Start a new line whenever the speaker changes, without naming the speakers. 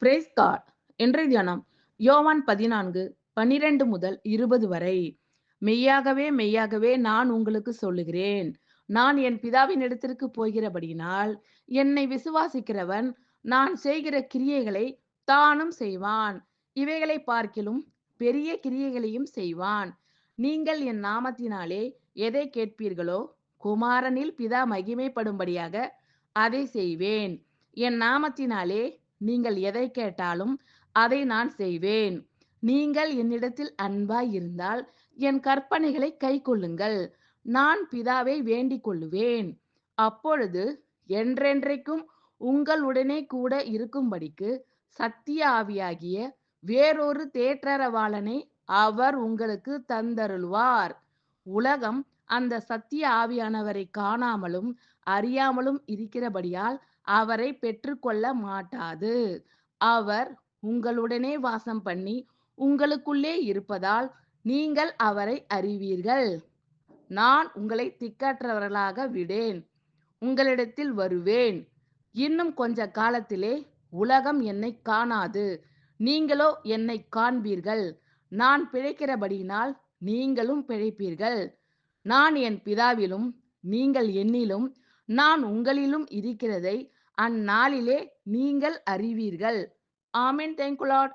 Price God. இன்றைய தியானம் யோவான் 14:12 முதல் 20 வரை. மெய்யாகவே மெய்யாகவே நான் உங்களுக்கு சொல்லுகிறேன், நான் என் பிதாவின் இடத்திற்கு போகிறபடியினால் என்னை விசுவாசிக்கிறவன் நான் செய்கிற கிரியைகளை தானும் செய்வான், இவைகளை பார்க்கிலும் பெரிய கிரியைகளையும் செய்வான். நீங்கள் என் நாமத்தினாலே எதை கேட்பீர்களோ குமாரனில் பிதா மகிமைப்படும்படியாக அதை செய்வேன். என் நாமத்தினாலே நீங்கள் எதை கேட்டாலும் அதை நான் செய்வேன். நீங்கள் என்னிடத்தில் அன்பாய் இருந்தால் என் கற்பனைகளை கைக்கொள்ளுங்கள். நான் பிதாவை வேண்டிக் கொள்ளுவேன், அப்பொழுது என்றென்றைக்கும் உங்களுடனே கூட இருக்கும்படிக்கு சத்திய ஆவியாகிய வேறொரு தேற்றரவாளனை அவர் உங்களுக்கு தந்தருளுவார். உலகம் அந்த சத்திய ஆவியானவரை காணாமலும் அறியாமலும் இருக்கிறபடியால் அவரை பெற்றுக்கொள்ள மாட்டாது. அவர் உங்களுடனே வாசம் பண்ணி உங்களுக்குள்ளே இருப்பதால் நீங்கள் அவரை அறிவீர்கள். நான் உங்களை திக்கற்றவர்களாக விடேன், உங்களிடத்தில் வருவேன். இன்னும் கொஞ்ச காலத்திலே உலகம் என்னை காணாது, நீங்களோ என்னை காண்பீர்கள். நான் பிழைக்கிறபடியினால் நீங்களும் பிழைப்பீர்கள். நான் என் பிதாவிலும் நீங்கள் என்னிலும் நான் உங்களிலும் இருக்கிறதை அந்நாளிலே நீங்கள் அறிவீர்கள். ஆமென். Thank you Lord.